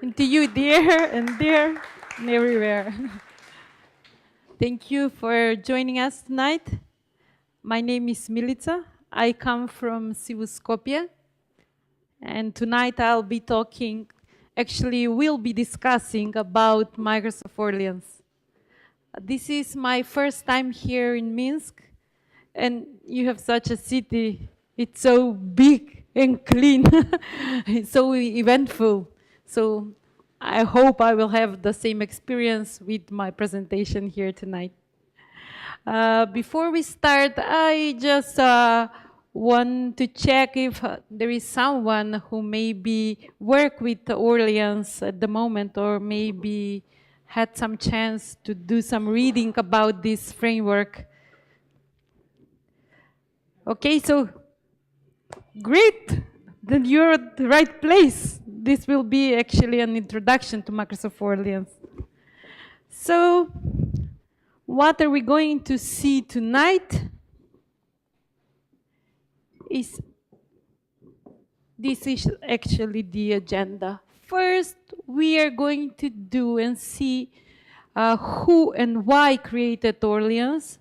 And to you, dear and dear and everywhere. Thank you for joining us tonight. My name is Milica. I come from Seavus, and tonight I'll be we'll be discussing about Microsoft Orleans. This is my first time here in Minsk, and you have such a city. It's so big and clean. It's so eventful. So I hope I will have the same experience with my presentation here tonight. Before we start, I just want to check if there is someone who maybe work with Orleans at the moment, or maybe had some chance to do some reading about this framework. Okay, so great, then you're at the right place. This will be actually an introduction to Microsoft Orleans. So, what are we going to see tonight? This is actually the agenda. First, we are going to do and see who and why created Orleans.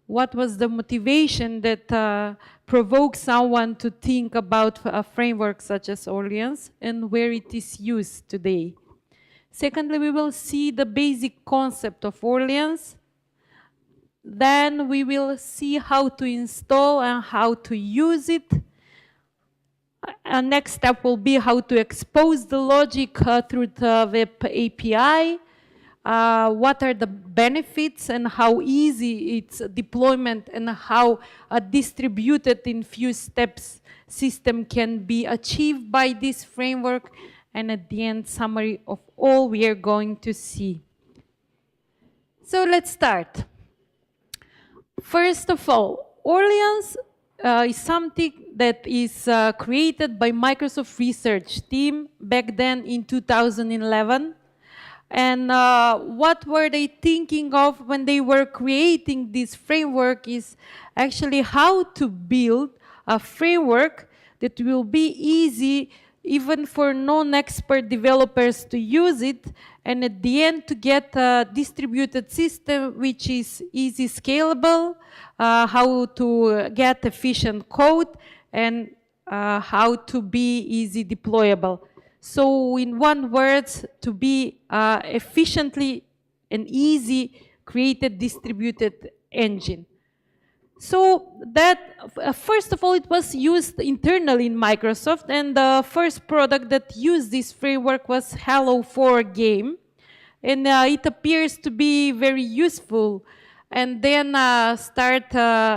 What was the motivation that provoked someone to think about a framework such as Orleans and where it is used today. Secondly, we will see the basic concept of Orleans. Then we will see how to install and how to use it. Next step will be how to expose the logic through the WebAPI. What are the benefits and how easy its deployment, and how a distributed in few steps system can be achieved by this framework. And at the end, summary of all we are going to see. So let's start. First of all, Orleans is something that is created by Microsoft research team back then in 2011. And what were they thinking of when they were creating this framework is actually how to build a framework that will be easy even for non-expert developers to use it, and at the end to get a distributed system which is easy scalable, how to get efficient code, and how to be easy deployable. So in one word, to be efficiently and easy created distributed engine. So that, first of all, it was used internally in Microsoft, and the first product that used this framework was Halo 4 game. And it appears to be very useful. And then start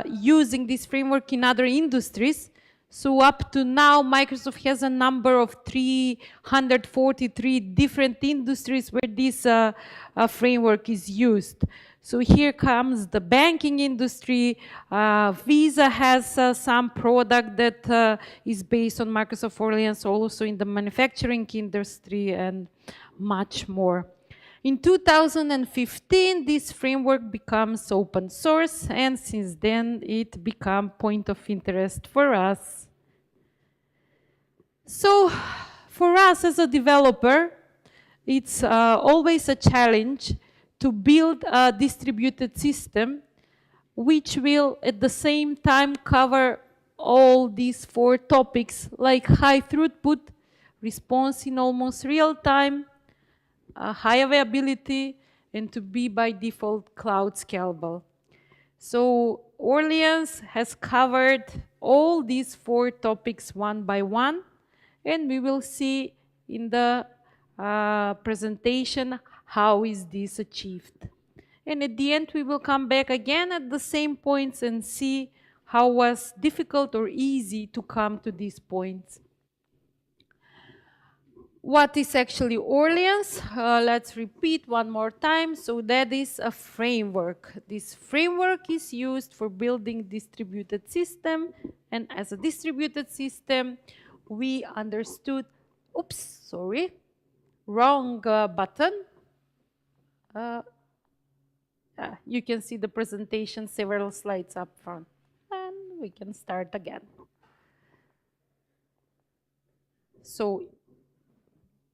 using this framework in other industries. So up to now, Microsoft has a number of 343 different industries where this framework is used. So here comes the banking industry. Visa has some product that is based on Microsoft Orleans, also in the manufacturing industry, and much more. In 2015, this framework becomes open source, and since then it became point of interest for us. So for us as a developer, it's always a challenge to build a distributed system which will at the same time cover all these 4 topics, like high throughput, response in almost real time, high availability, and to be by default cloud scalable. So Orleans has covered all these 4 topics one by one, and we will see in the presentation how is this achieved. And at the end, we will come back again at the same points and see how was difficult or easy to come to these points. What is actually Orleans? Let's repeat one more time. So that is a framework. This framework is used for building distributed system. And as a distributed system, we understood, oops, sorry, wrong button. You can see the presentation several slides up front. And we can start again. So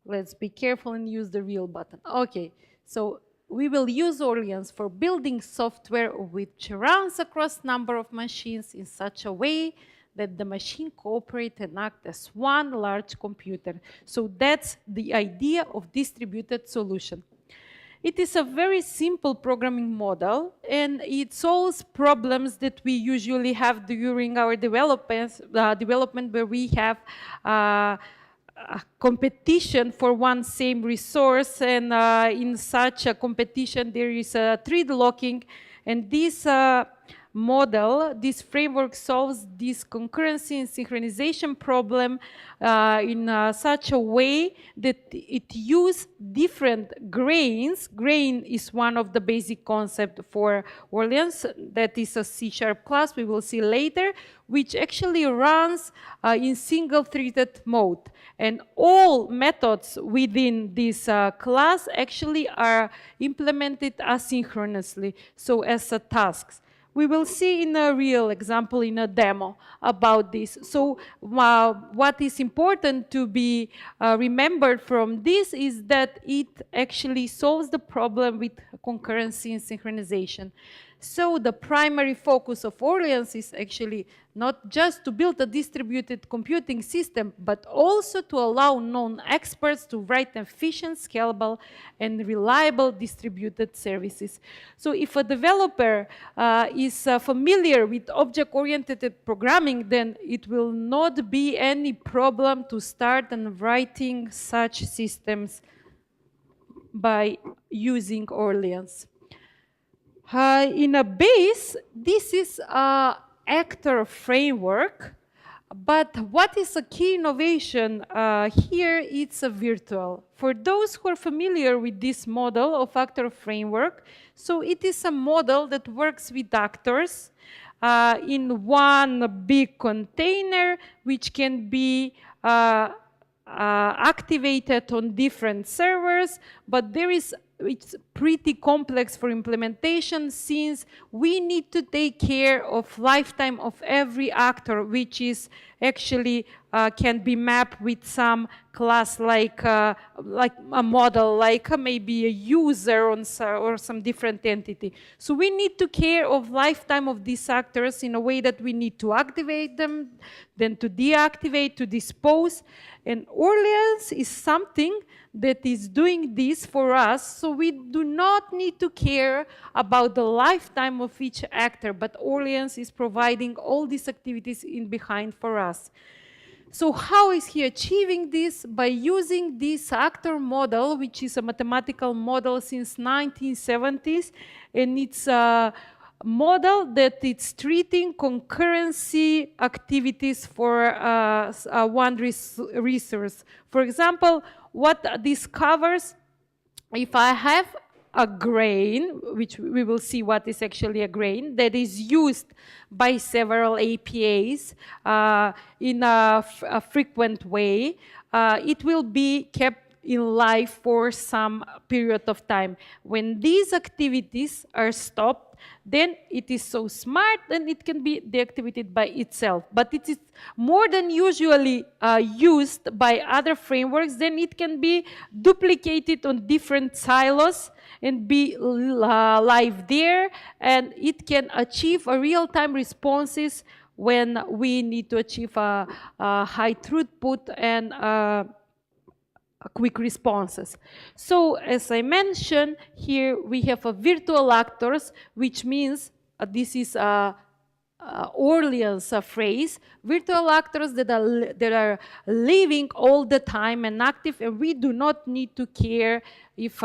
Let's be careful and use the real button. Okay, so we will use Orleans for building software which runs across number of machines in such a way that the machine cooperate and act as one large computer. So that's the idea of distributed solution. It is a very simple programming model, and it solves problems that we usually have during our development where we have a competition for one same resource, and in such a competition there is a thread locking, and this model, this framework solves this concurrency and synchronization problem in such a way that it uses different grains. Grain is one of the basic concepts for Orleans. That is a C# class, we will see later, which actually runs in single-threaded mode. And all methods within this class actually are implemented asynchronously, so as tasks. We will see in a real example, in a demo, about this. So what is important to be remembered from this is that it actually solves the problem with concurrency and synchronization. So the primary focus of Orleans is actually not just to build a distributed computing system, but also to allow non-experts to write efficient, scalable, and reliable distributed services. So if a developer is familiar with object-oriented programming, then it will not be any problem to start and writing such systems by using Orleans. In a base, this is an actor framework, but what is a key innovation here? It's a virtual. For those who are familiar with this model of actor framework, so it is a model that works with actors in one big container, which can be activated on different servers, but it's pretty complex for implementation, since we need to take care of lifetime of every actor, which is actually can be mapped with some class like a model, like maybe a user or some different entity. So we need to care of lifetime of these actors in a way that we need to activate them, then to deactivate, to dispose. And Orleans is something that is doing this for us, so we do not need to care about the lifetime of each actor, but Orleans is providing all these activities in behind for us. So how is he achieving this? By using this actor model, which is a mathematical model since 1970s, and it's a model that it's treating concurrency activities for one resource. For example, what this covers, if I have a grain, which we will see what is actually a grain, that is used by several APIs in a frequent way, it will be kept in life for some period of time. When these activities are stopped, then it is so smart and it can be deactivated by itself. But it is more than usually used by other frameworks, then it can be duplicated on different silos and be live there, and it can achieve a real-time responses when we need to achieve a high throughput and quick responses. So as I mentioned, here we have a virtual actors, which means this is Orleans phrase, virtual actors that are living all the time and active, and we do not need to care if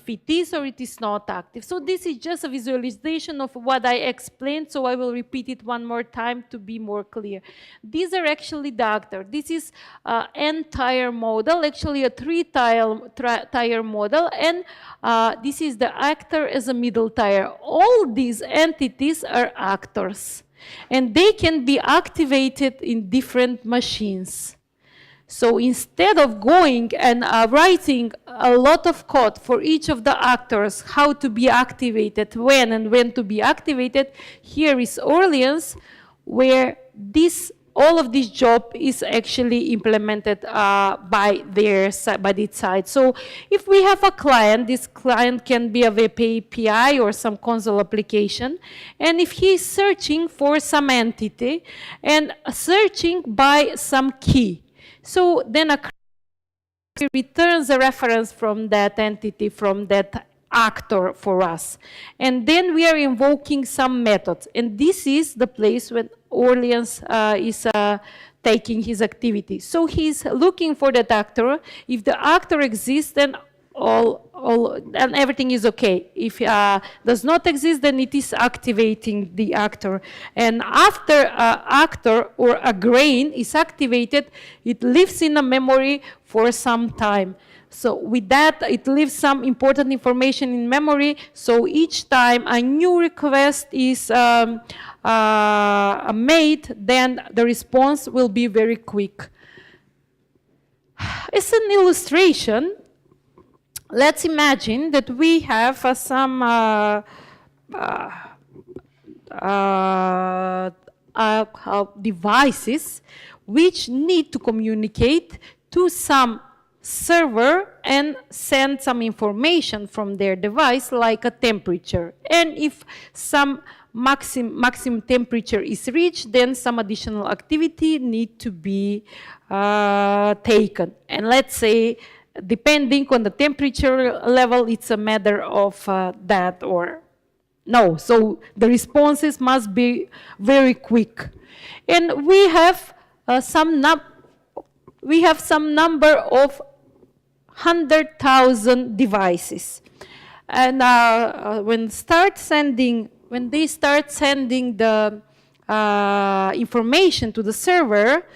it is or it is not active. So this is just a visualization of what I explained, so I will repeat it one more time to be more clear. These are actually the actors. This is an entire model, actually a three-tier model, and this is the actor as a middle tier. All these entities are actors, and they can be activated in different machines. So instead of going and writing a lot of code for each of the actors, how to be activated, when and when to be activated, here is Orleans, where this all of this job is actually implemented by its side. So if we have a client, this client can be a web API or some console application, and if he's searching for some entity and searching by some key, so then a returns a reference from that entity, from that actor for us. And then we are invoking some methods. And this is the place when Orleans is taking his activity. So he's looking for that actor. If the actor exists, then and everything is okay. If does not exist, then it is activating the actor. And after actor or a grain is activated, it lives in a memory for some time. So with that, it leaves some important information in memory. So each time a new request is made, then the response will be very quick. As an illustration, let's imagine that we have some devices which need to communicate to some server and send some information from their device, like a temperature. And if some maximum temperature is reached, then some additional activity need to be taken. And let's say, depending on the temperature level, it's a matter of that or no. So the responses must be very quick. And we have some number of 100,000 devices. And when they start sending the information to the server,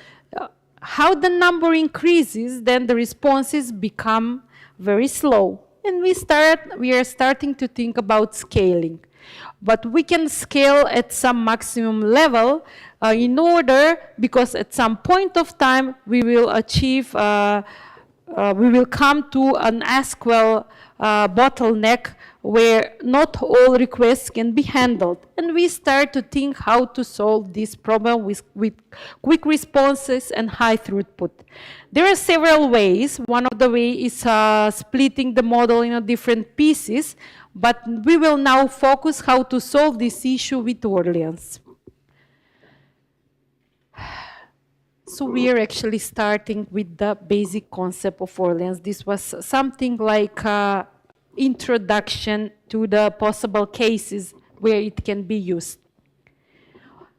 how the number increases, then the responses become very slow. And we are starting to think about scaling. But we can scale at some maximum level because at some point of time we will achieve, we will come to an SQL bottleneck where not all requests can be handled. And we start to think how to solve this problem with quick responses and high throughput. There are several ways. One of the ways is splitting the model into different pieces, but we will now focus how to solve this issue with Orleans. So we are actually starting with the basic concept of Orleans. This was something like introduction to the possible cases where it can be used.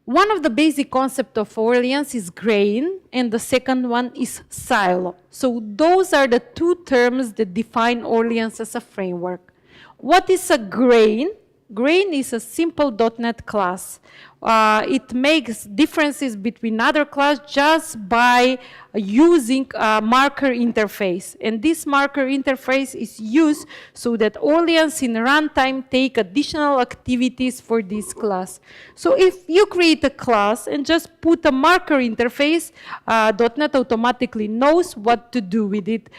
One of the basic concepts of Orleans is grain, and the second one is silo. So those are the two terms that define Orleans as a framework. What is a grain? Grain is a simple .NET class. It makes differences between other classes just by using a marker interface. And this marker interface is used so that Orleans in runtime take additional activities for this class. So if you create a class and just put a marker interface, .NET automatically knows what to do with it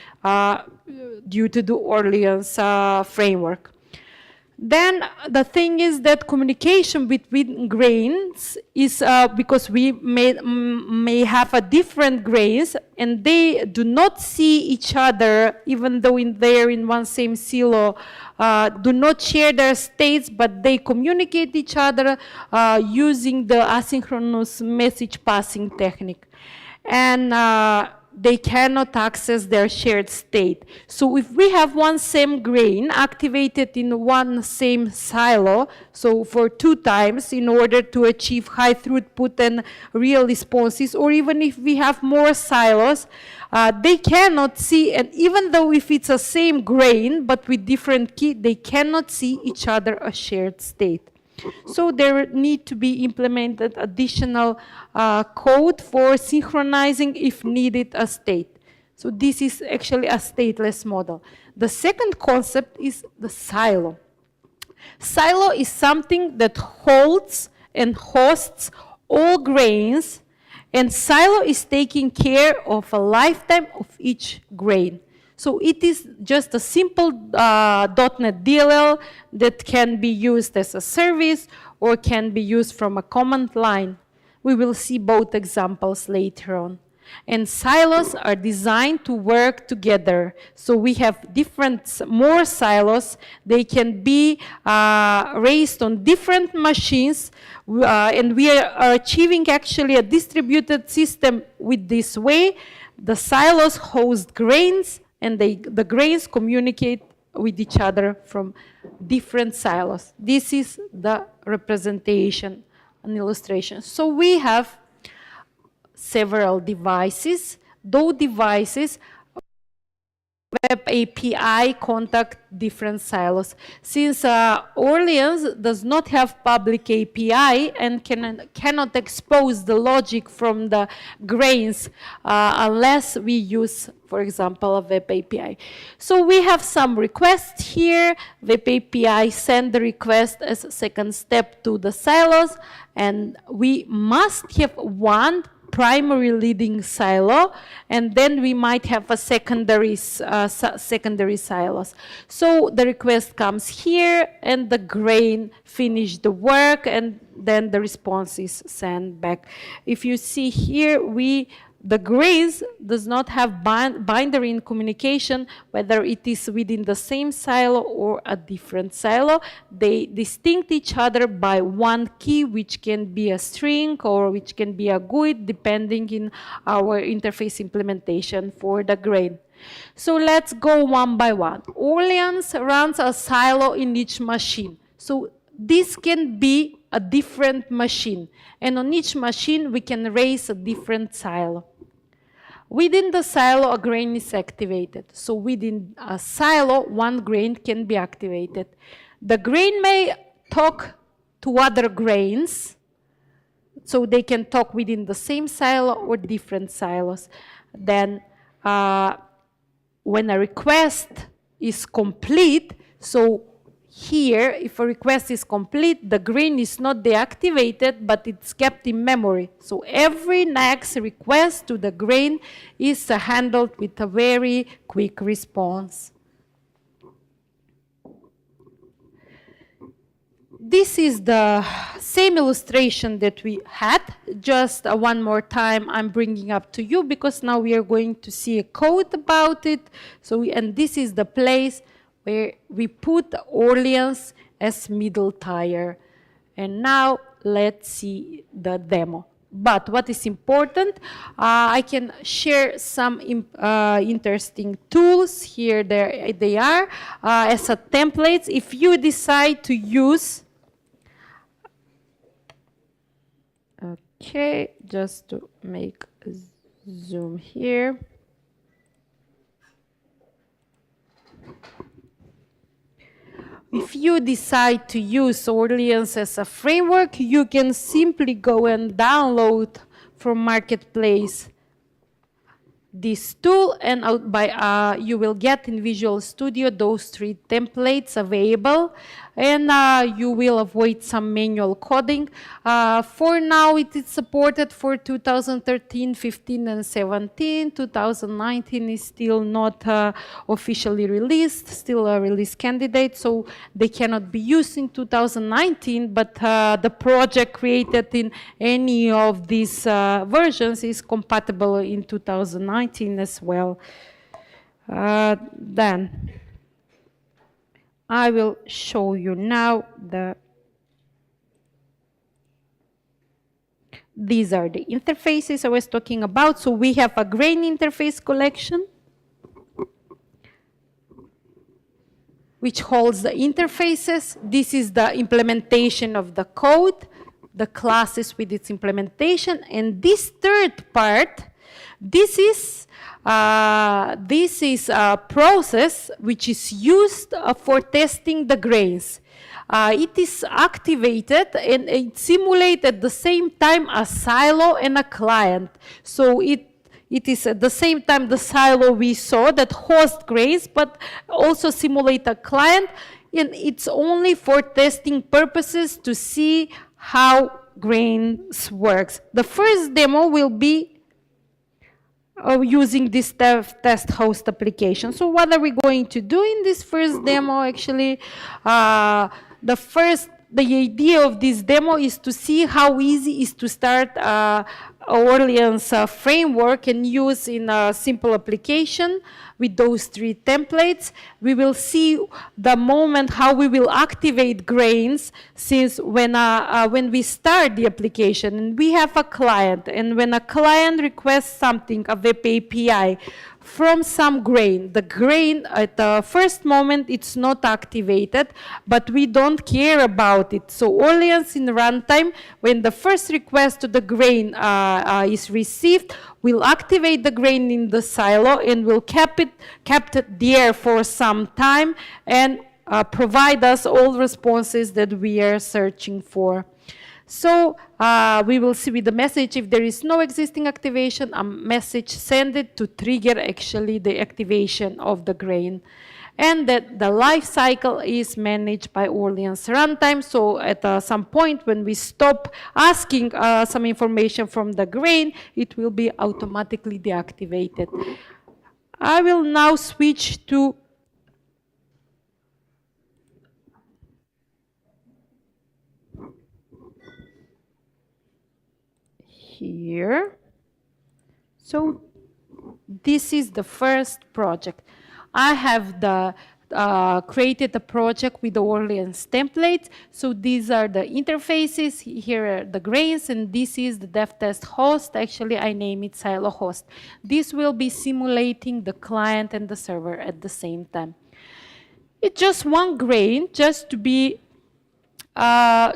due to the Orleans framework. Then the thing is that communication between grains is because we may have a different grains and they do not see each other, even though they're in one same silo, do not share their states, but they communicate each other using the asynchronous message passing technique. And they cannot access their shared state. So if we have one same grain activated in one same silo, so for 2 times in order to achieve high throughput and real responses, or even if we have more silos, they cannot see, and even though if it's the same grain but with different key, they cannot see each other a shared state. So there need to be implemented additional code for synchronizing, if needed, a state. So this is actually a stateless model. The second concept is the silo. Silo is something that holds and hosts all grains, and silo is taking care of a lifetime of each grain. So it is just a simple .NET DLL that can be used as a service or can be used from a command line. We will see both examples later on. And silos are designed to work together. So we have more silos. They can be raised on different machines. And we are achieving actually a distributed system with this way. The silos host grains, and the grains communicate with each other from different silos. This is the representation, an illustration. So we have several devices. Those devices, WebAPI contact different silos. Since Orleans does not have public API and cannot expose the logic from the grains unless we use, for example, a WebAPI. So we have some requests here. WebAPI send the request as a second step to the silos, and we must have one primary leading silo, and then we might have a secondary silos. So the request comes here, and the grain finish the work, and then the response is sent back. If you see here, the grains does not have binary in communication, whether it is within the same silo or a different silo. They distinct each other by one key, which can be a string or which can be a GUID, depending in our interface implementation for the grain. So let's go one by one. Orleans runs a silo in each machine. So this can be a different machine. And on each machine, we can raise a different silo. Within the silo, a grain is activated. So within a silo, one grain can be activated. The grain may talk to other grains, so they can talk within the same silo or different silos. Then when a request is complete, so here, if a request is complete, the grain is not deactivated, but it's kept in memory. So every next request to the grain is handled with a very quick response. This is the same illustration that we had. Just one more time, I'm bringing up to you because now we are going to see a code about it. And this is the place where we put Orleans as middle tier. And now let's see the demo. But what is important, I can share some interesting tools. Here they are as a templates. If you decide to use, okay, just to make a zoom here. If you decide to use Orleans as a framework, you can simply go and download from Marketplace this tool, and you will get in Visual Studio those 3 templates available, and you will avoid some manual coding. For now, it is supported for 2013, 15, and 17. 2019 is still not officially released, still a release candidate, so they cannot be used in 2019, but the project created in any of these versions is compatible in 2019 as well. Then I will show you now these are the interfaces I was talking about. So we have a grain interface collection, which holds the interfaces. This is the implementation of the code, the classes with its implementation, and this third part, this is a process which is used for testing the grains. It is activated and it simulates at the same time a silo and a client. So it is at the same time the silo we saw that hosts grains, but also simulate a client, and it's only for testing purposes to see how grains works. The first demo will be using this test host application. So what are we going to do in this first demo? Actually, the first the idea of this demo is to see how easy it is to start Orleans framework and use in a simple application with those 3 templates. We will see the moment how we will activate grains, since when we start the application and we have a client, and when a client requests something, a web API, from some grain. The grain at the first moment it's not activated, but we don't care about it. So Orleans in runtime, when the first request to the grain is received, we'll activate the grain in the silo and we'll kept it there for some time and provide us all responses that we are searching for. So we will see with the message, if there is no existing activation, a message send it to trigger actually the activation of the grain. And that the life cycle is managed by Orleans runtime. So at some point when we stop asking some information from the grain, it will be automatically deactivated. I will now switch to here. So this is the first project. I have created a project with the Orleans templates. So these are the interfaces. Here are the grains, and this is the dev test host. Actually, I name it silo host. This will be simulating the client and the server at the same time. It's just one grain, just to be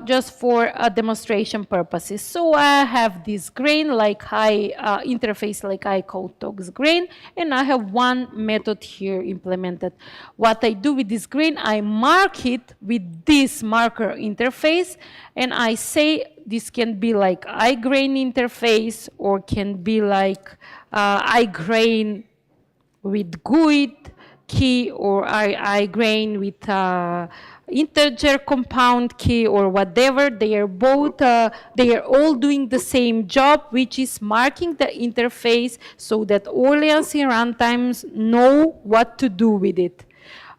just for demonstration purposes. So I have this grain like interface like CodeTalks grain, and I have one method here implemented. What I do with this grain, I mark it with this marker interface, and I say this can be like iGrain interface, or can be like iGrain with GUID key, or iGrain with integer compound key, or whatever. They are both, they are all doing the same job, which is marking the interface so that Orleans in runtimes know what to do with it.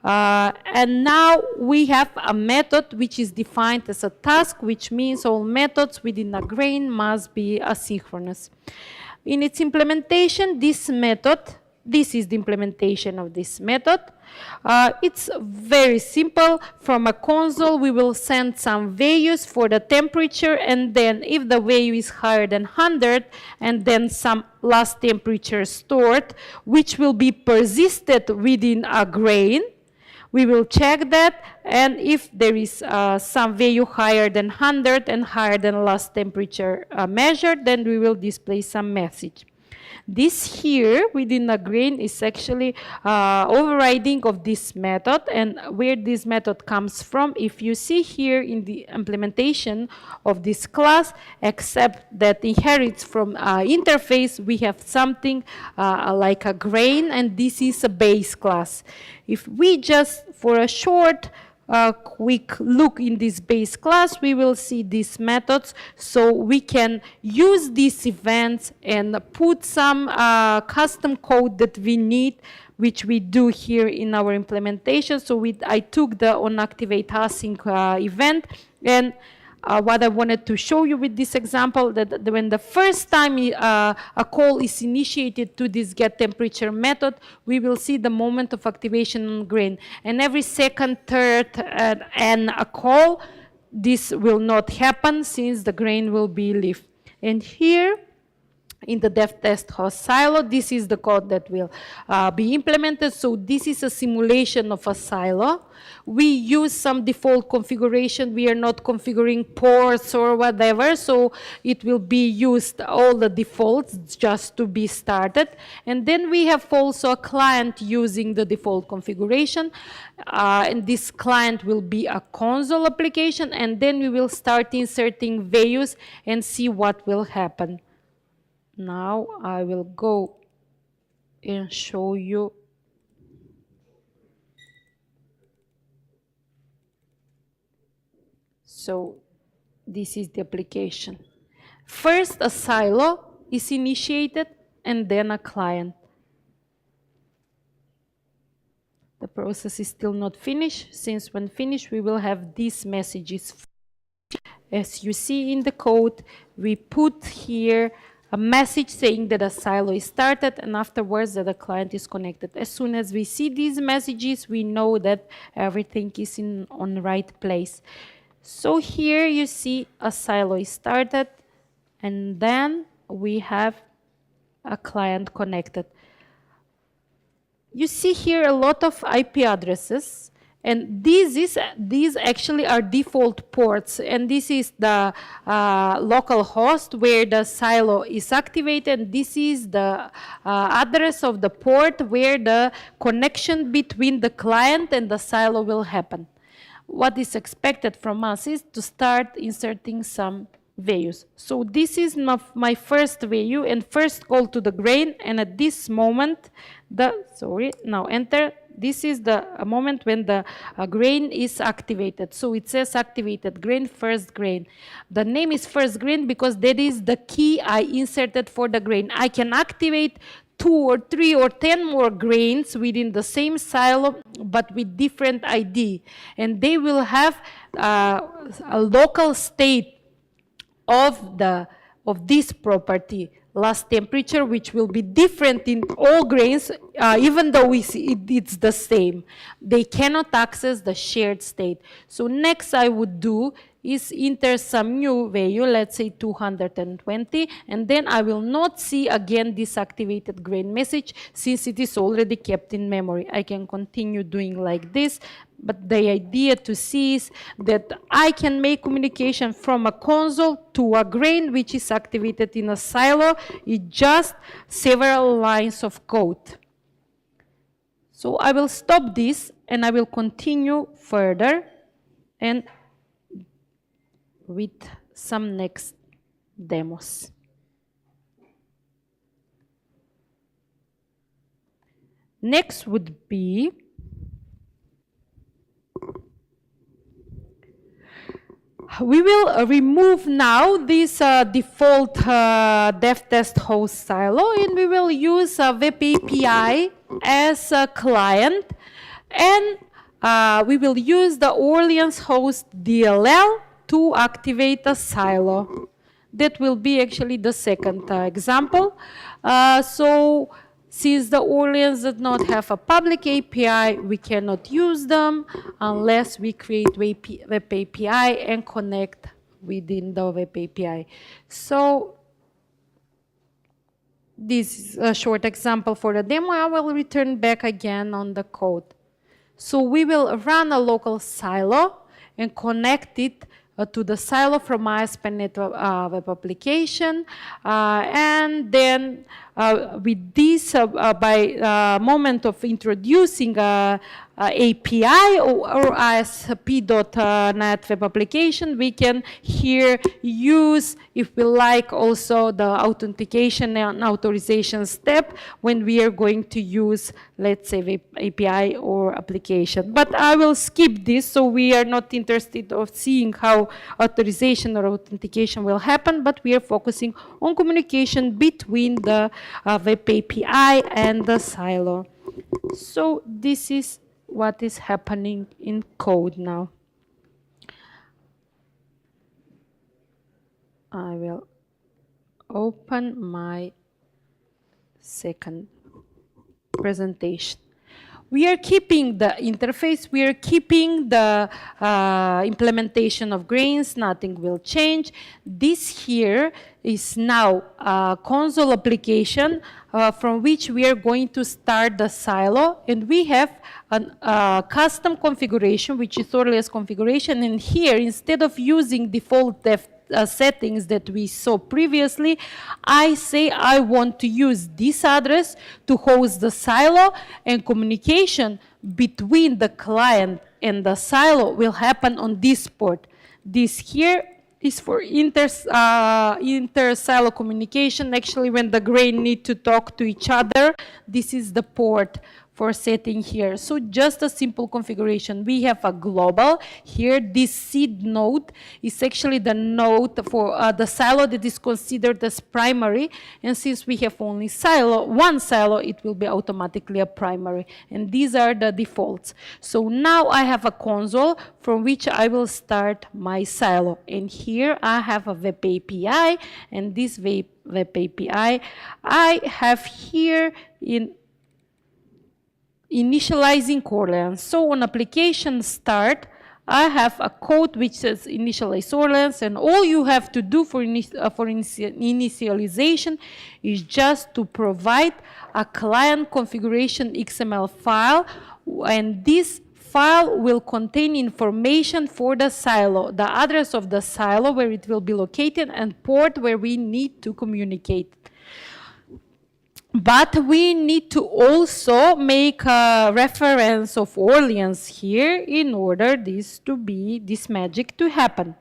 And now we have a method which is defined as a task, which means all methods within a grain must be asynchronous. In its implementation, this is the implementation of this method. It's very simple. From a console, we will send some values for the temperature, and then if the value is higher than 100, and then some last temperature stored, which will be persisted within a grain. We will check that, and if there is some value higher than 100 and higher than last temperature measured, then we will display some message. This here within a grain is actually overriding of this method, and where this method comes from, if you see here in the implementation of this class, except that inherits from interface, we have something like a grain, and this is a base class. If we just, for a short quick look in this base class, we will see these methods, so we can use these events and put some custom code that we need, which we do here in our implementation. So I took the onActivate async event, and what I wanted to show you with this example, that when the first time a call is initiated to this getTemperature method, we will see the moment of activation on grain. And every second, third, and a call, this will not happen since the grain will be leaf. And here, in the dev test host silo, this is the code that will be implemented. So this is a simulation of a silo. We use some default configuration. We are not configuring ports or whatever, so it will be used all the defaults just to be started. And then we have also a client using the default configuration, and this client will be a console application, and then we will start inserting values and see what will happen. Now I will go and show you. So this is the application. First, a silo is initiated, and then a client. The process is still not finished, since when finished, we will have these messages. As you see in the code, we put here a message saying that a silo is started and afterwards that the client is connected. As soon as we see these messages, we know that everything is on the right place. So here you see a silo is started and then we have a client connected. You see here a lot of IP addresses, and these actually are default ports, and this is the local host where the silo is activated. This is the address of the port where the connection between the client and the silo will happen. What is expected from us is to start inserting some values. So this is my first value and first call to the grain, and at this moment, now enter. This is the moment when the grain is activated. So it says activated grain, first grain. The name is first grain because that is the key I inserted for the grain. I can activate 2 or 3 or 10 more grains within the same silo, but with different ID. And they will have a local state of this property, last temperature, which will be different in all grains, even though it's the same. They cannot access the shared state. So next I would do is enter some new value, let's say 220, and then I will not see again this activated grain message since it is already kept in memory. I can continue doing like this, but the idea to see is that I can make communication from a console to a grain which is activated in a silo. It's just several lines of code. So I will stop this and I will continue further and with some next demos. Next would be we will remove now this default dev test host silo, and we will use a WebAPI as a client, and we will use the Orleans host DLL to activate a silo. That will be actually the second example. So since the Orleans does not have a public API, we cannot use them unless we create WebAPI and connect within the WebAPI. So this is a short example for the demo. I will return back again on the code. So we will run a local silo and connect it to the silo from ASP.NET web application, and then with this, by moment of introducing API or ASP.NET web application, we can here use, if we like, also the authentication and authorization step when we are going to use, let's say, web API or application. But I will skip this, so we are not interested of seeing how authorization or authentication will happen, but we are focusing on communication between the web API and the silo. So this is what is happening in code now. I will open my second presentation. We are keeping the interface, we are keeping the implementation of grains, nothing will change. This here is now a console application from which we are going to start the silo, and we have a custom configuration, which is Orleans configuration, and here, instead of using default settings that we saw previously, I say I want to use this address to host the silo, and communication between the client and the silo will happen on this port. This here is for inter-silo communication. Actually, when the grain need to talk to each other, this is the port for setting here. So just a simple configuration. We have a global here. This seed node is actually the node for the silo that is considered as primary. And since we have only one silo, it will be automatically a primary. And these are the defaults. So now I have a console from which I will start my silo. And here I have a web API. And this web API I have here in initializing Orleans. So on application start, I have a code which says initialize Orleans, and all you have to do for initialization is just to provide a client configuration XML file, and this file will contain information for the silo, the address of the silo where it will be located and port where we need to communicate. But we need to also make a reference of Orleans here in order this magic to happen.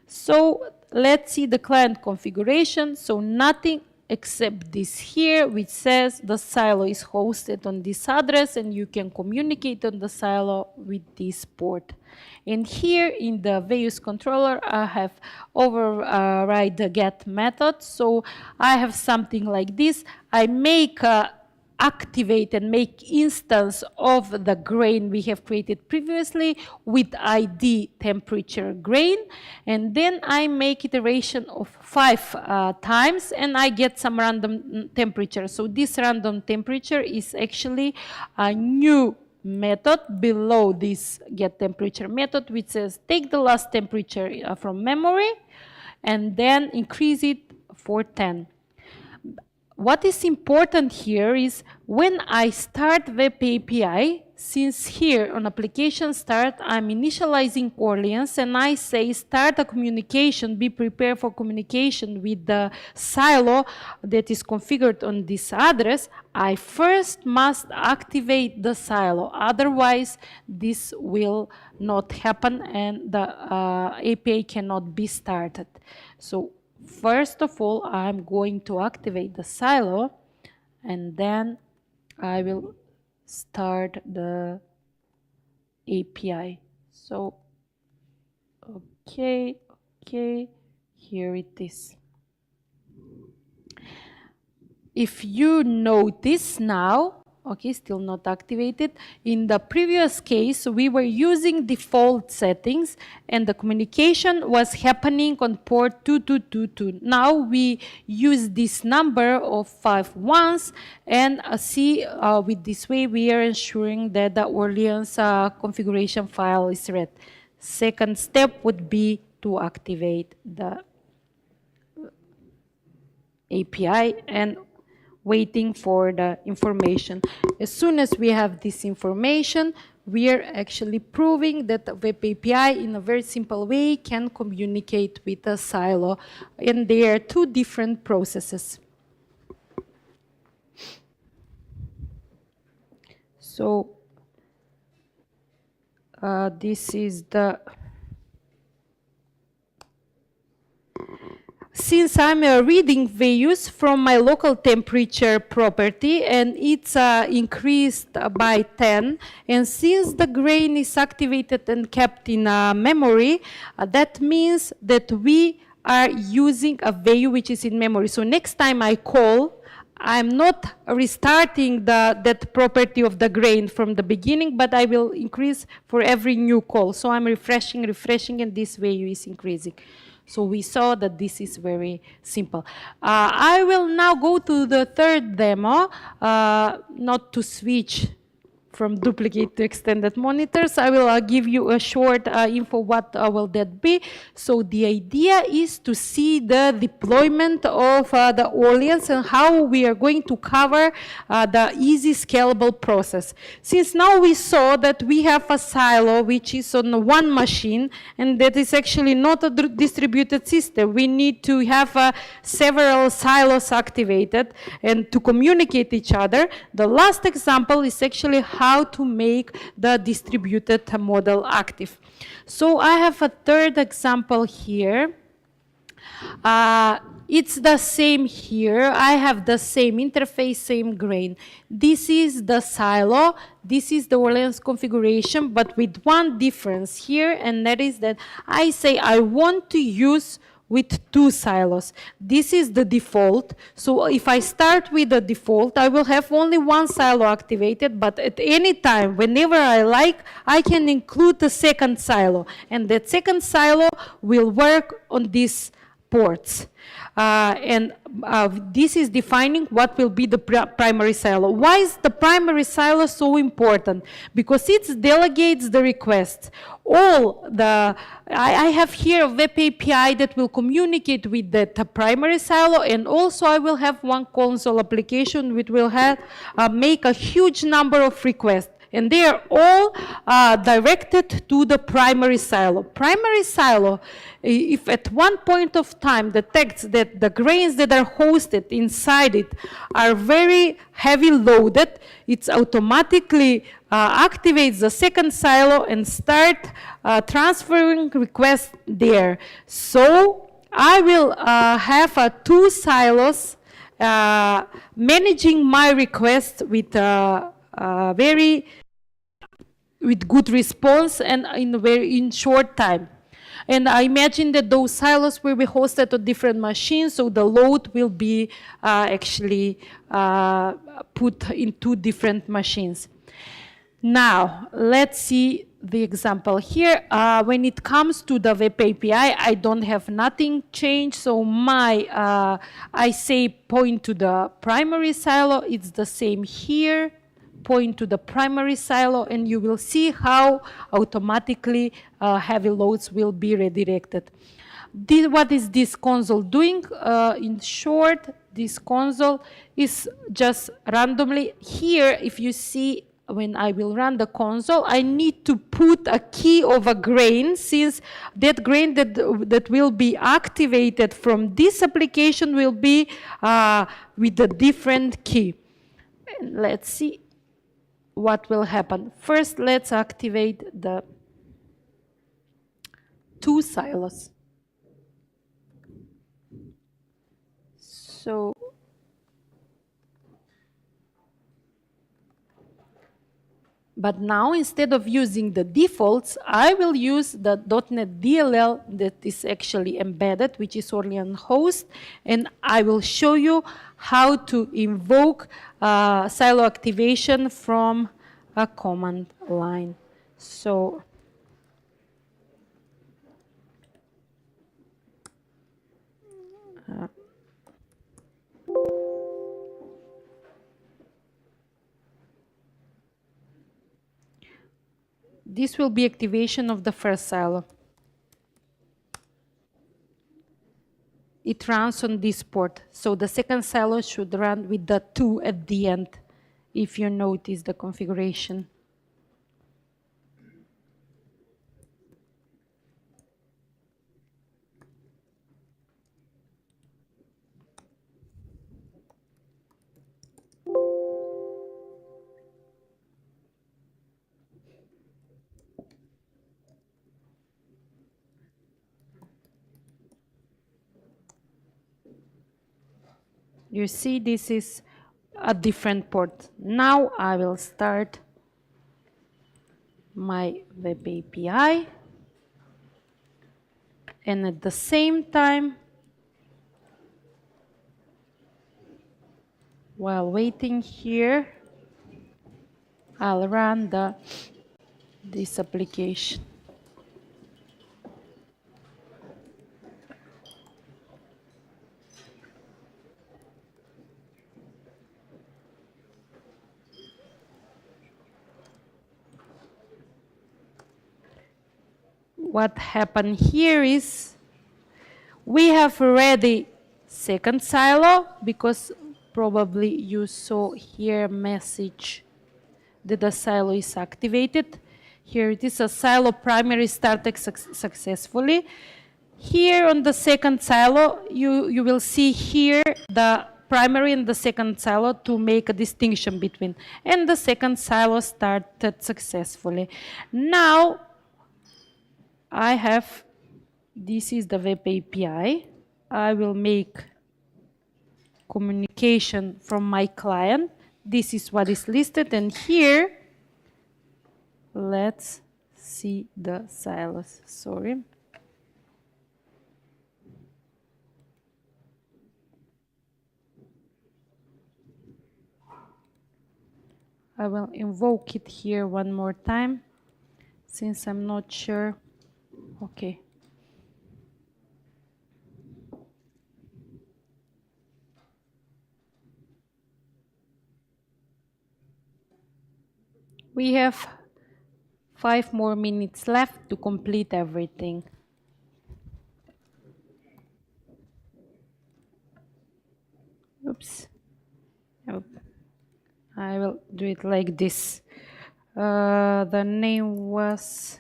So let's see the client configuration. So nothing except this here, which says the silo is hosted on this address and you can communicate on the silo with this port. And here in the Veus controller, I have override the get method. So I have something like this. I make activate and make instance of the grain we have created previously with ID temperature grain, and then I make iteration of 5 times and I get some random temperature. So this random temperature is actually a new method below this get temperature method, which says take the last temperature from memory and then increase it for 10. What is important here is when I start web API, since here on application start, I'm initializing Orleans and I say start a communication, be prepared for communication with the silo that is configured on this address, I first must activate the silo. Otherwise, this will not happen and the API cannot be started. So first of all, I'm going to activate the silo and then I will start the API. So, okay, here it is. If you notice now, okay, still not activated. In the previous case, we were using default settings and the communication was happening on port 2222. Now we use this number of 5 once and see with this way we are ensuring that the Orleans configuration file is read. Second step would be to activate the API and waiting for the information. As soon as we have this information, we are actually proving that the web API in a very simple way can communicate with a silo, and they are two different processes. So this is the since I'm reading values from my local temperature property and it's increased by 10, and since the grain is activated and kept in memory, that means that we are using a value which is in memory. So next time I call, I'm not restarting that property of the grain from the beginning, but I will increase for every new call. So I'm refreshing, and this value is increasing. So we saw that this is very simple. I will now go to the third demo, not to switch from duplicate to extended monitors. I will give you a short info what will that be. So the idea is to see the deployment of the Orleans and how we are going to cover the easy scalable process. Since now we saw that we have a silo which is on one machine and that is actually not a distributed system. We need to have several silos activated and to communicate each other. The last example is actually how to make the distributed model active. So I have a third example here. It's the same here. I have the same interface, same grain. This is the silo. This is the Orleans configuration, but with one difference here, and that is that I say I want to use with 2 silos. This is the default. So if I start with the default, I will have only 1 silo activated, but at any time, whenever I like, I can include the second silo. And that second silo will work on these ports. This is defining what will be the primary silo. Why is the primary silo so important? Because it delegates the requests. I have here a web API that will communicate with that primary silo, and also I will have one console application which will make a huge number of requests. And they are all directed to the primary silo. Primary silo, if at one point of time detects that the grains that are hosted inside it are very heavy loaded, it automatically activates the second silo and start transferring requests there. So I will have 2 silos managing my requests with with good response and in short time. And I imagine that those silos will be hosted on different machines, so the load will be actually put in 2 different machines. Now, let's see the example here. When it comes to the web API, I don't have nothing changed, so I say point to the primary silo, it's the same here. Point to the primary silo, and you will see how automatically heavy loads will be redirected. What is this console doing? In short, this console is just randomly here. If you see, when I will run the console, I need to put a key of a grain, since that grain that will be activated from this application will be with a different key. And let's see what will happen. First, let's activate the 2 silos. So but now, instead of using the defaults, I will use the .NET DLL that is actually embedded, which is Orleans host, and I will show you how to invoke silo activation from a command line. So this will be activation of the first silo. It runs on this port, so the second silo should run with the 2 at the end, if you notice the configuration. You see, this is a different port. Now I will start my web API, and at the same time, while waiting here, I'll run this application. What happened here is we have already second silo, because probably you saw here a message that the silo is activated. Here it is, a silo primary started successfully. Here on the second silo, you will see here the primary and the second silo to make a distinction between. And the second silo started successfully. Now, this is the web API. I will make communication from my client. This is what is listed, and here, let's see the silos. Sorry. I will invoke it here one more time, since I'm not sure. Okay. We have 5 more minutes left to complete everything. Oops. Oh. I will do it like this. The name was,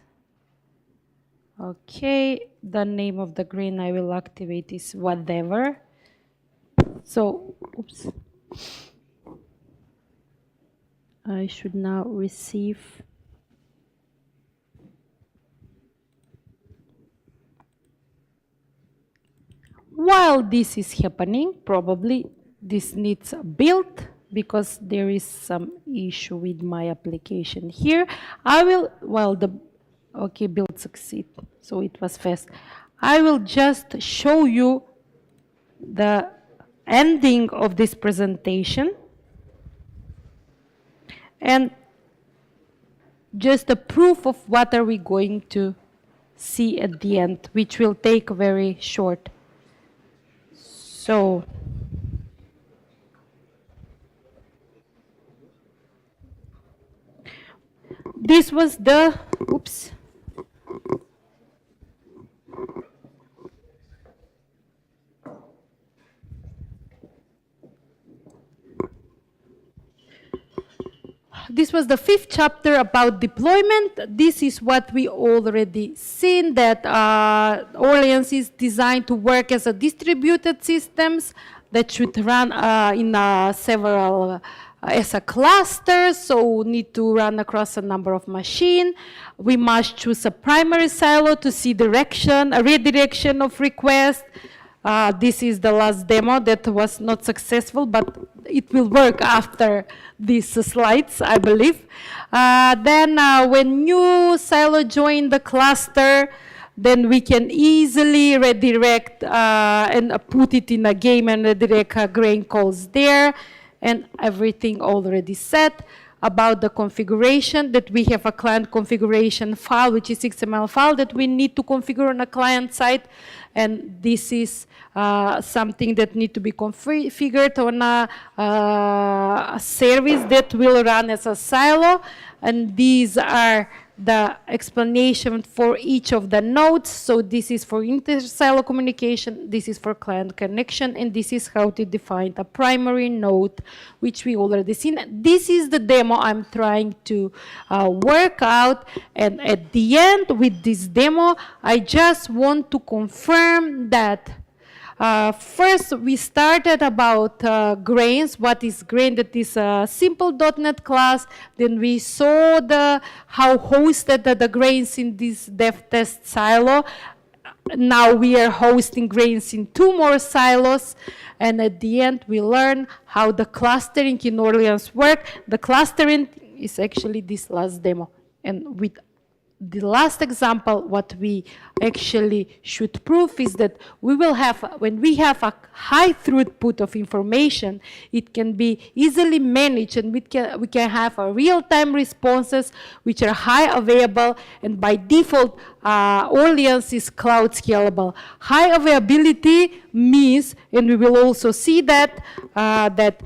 okay, the name of the grain I will activate is whatever. So, oops. I should now receive. While this is happening, probably this needs a build, because there is some issue with my application here. I will, well, okay, build succeed, so it was fast. I will just show you the ending of this presentation, and just a proof of what are we going to see at the end, which will take very short. So, this was the, oops. This was the 5th chapter about deployment. This is what we already seen, that Orleans is designed to work as a distributed systems that should run in several as a cluster, so need to run across a number of machines. We must choose a primary silo to see direction, a redirection of request. This is the last demo that was not successful, but it will work after these slides, I believe. Then when new silo join the cluster, then we can easily redirect and put it in a game and redirect grain calls there, and everything already set. About the configuration, that we have a client configuration file, which is XML file that we need to configure on a client side. And this is something that need to be configured on a service that will run as a silo. And these are the explanation for each of the nodes. So this is for inter-silo communication, this is for client connection, and this is how to define a primary node, which we already seen. This is the demo I'm trying to work out. And at the end, with this demo, I just want to confirm that first, we started about grains. What is grain? That is a simple .NET class. Then we saw how hosted the grains in this dev test silo. Now we are hosting grains in 2 more silos. And at the end, we learn how the clustering in Orleans work. The clustering is actually this last demo. And with the last example, what we actually should prove is that we will have, when we have a high throughput of information, it can be easily managed, and we can have a real-time responses which are high available, and by default, Orleans is cloud scalable. High availability means, and we will also see that, that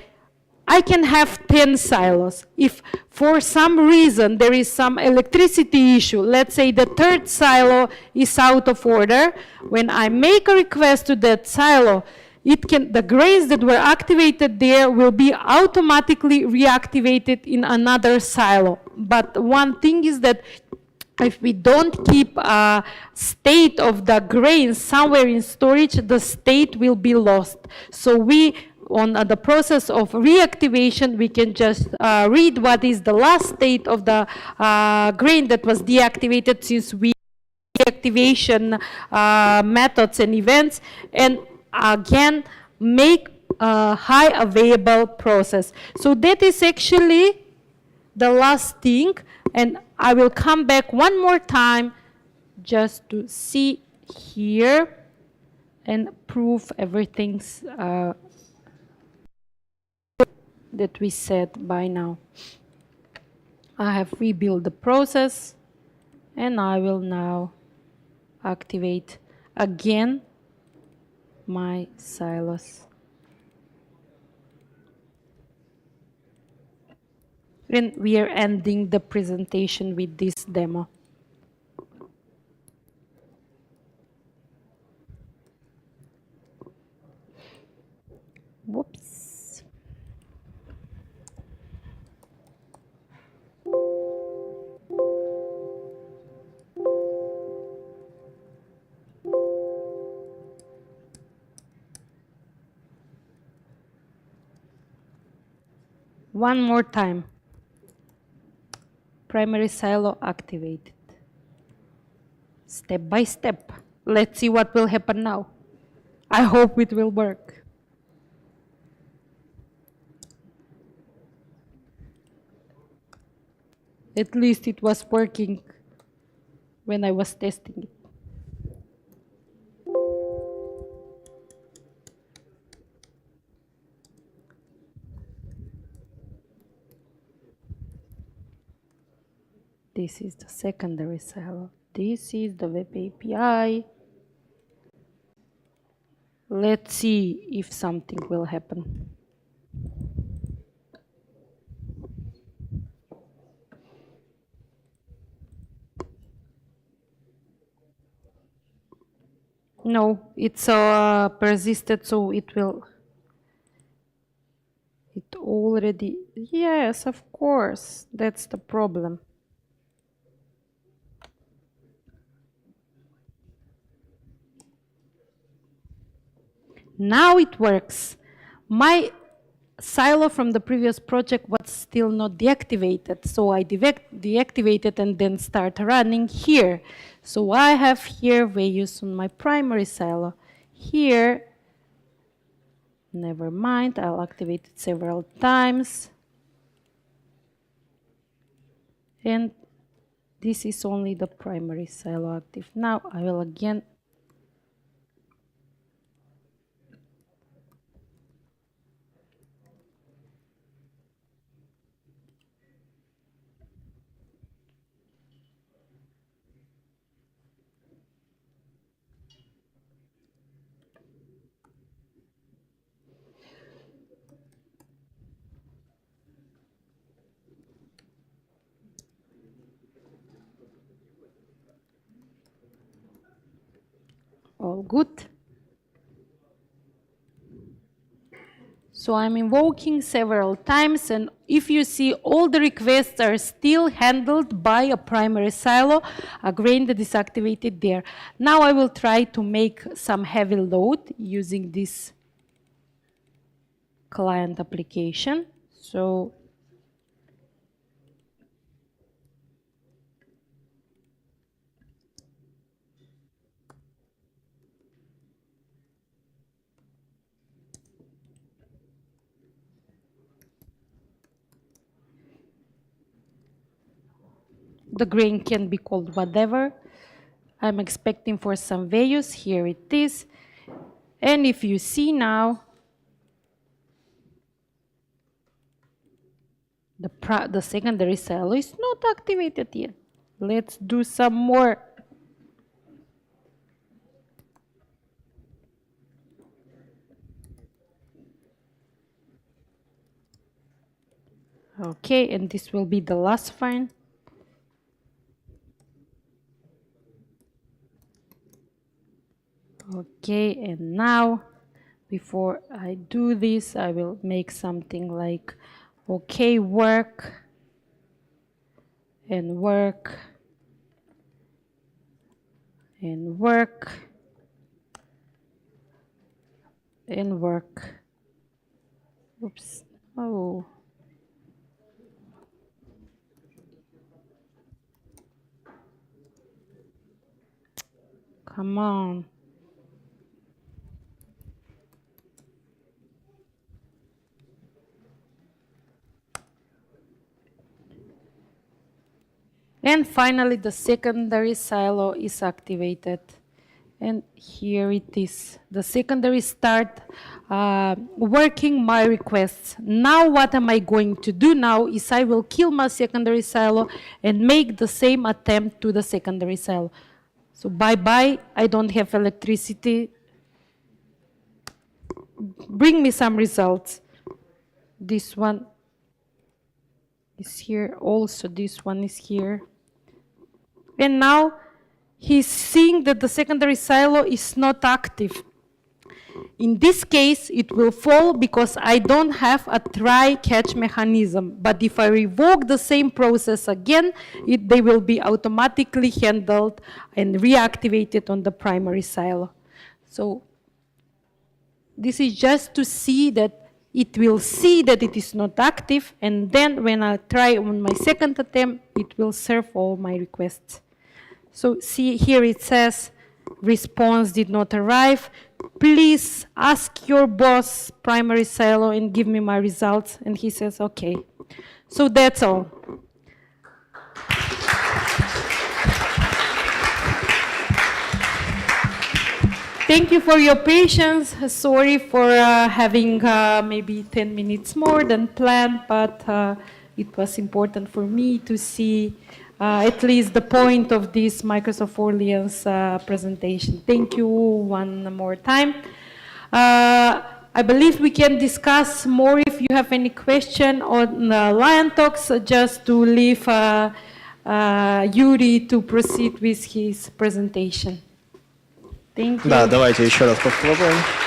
I can have 10 silos. If for some reason there is some electricity issue, let's say the 3rd silo is out of order, when I make a request to that silo, the grains that were activated there will be automatically reactivated in another silo. But one thing is that if we don't keep a state of the grains somewhere in storage, the state will be lost. So on the process of reactivation, we can just read what is the last state of the grain that was deactivated, since we deactivation methods and events, and again make high available process. So that is actually the last thing, and I will come back one more time just to see here and prove everything's that we said by now. I have rebuilt the process, and I will now activate again my silos. And we are ending the presentation with this demo. Whoops. One more time. Primary silo activated. Step by step. Let's see what will happen now. I hope it will work. At least it was working when I was testing it. This is the secondary silo. This is the WebAPI. Let's see if something will happen. No, it's persisted, so it will. It already, yes, of course, that's the problem. Now it works. My silo from the previous project was still not deactivated, so I deactivated and then start running here. So I have here values on my primary silo. Here, never mind, I'll activate it several times. And this is only the primary silo active. Now I will again all good. So I'm invoking several times, and if you see all the requests are still handled by a primary silo, a grain that is activated there. Now I will try to make some heavy load using this client application. So the grain can be called whatever. I'm expecting for some values. Here it is. And if you see now, the secondary silo is not activated yet. Let's do some more. Okay, and this will be the last fine. Okay, and now, before I do this, I will make something like, okay, work, and work, and work, and work. Oops, oh. Come on. And finally, the secondary silo is activated. And here it is. The secondary start working my requests. Now what am I going to do now is I will kill my secondary silo and make the same attempt to the secondary silo. So bye-bye, I don't have electricity. Bring me some results. This one is here, also this one is here. And now he's seeing that the secondary silo is not active. In this case, it will fall because I don't have a try-catch mechanism. But if I revoke the same process again, they will be automatically handled and reactivated on the primary silo. So this is just to see that it will see that it is not active, and then when I try on my second attempt, it will serve all my requests. So see here it says, response did not arrive. Please ask your boss, primary silo, and give me my results. And he says, okay. So that's all. Thank you for your patience. Sorry for having maybe 10 minutes more than planned, but it was important for me to see at least the point of this Microsoft Orleans presentation. Thank you one more time. I believe we can discuss more if you have any question on Lion Talks, just to leave Yuri to proceed with his presentation. Thank you. Да, давайте еще раз попробуем.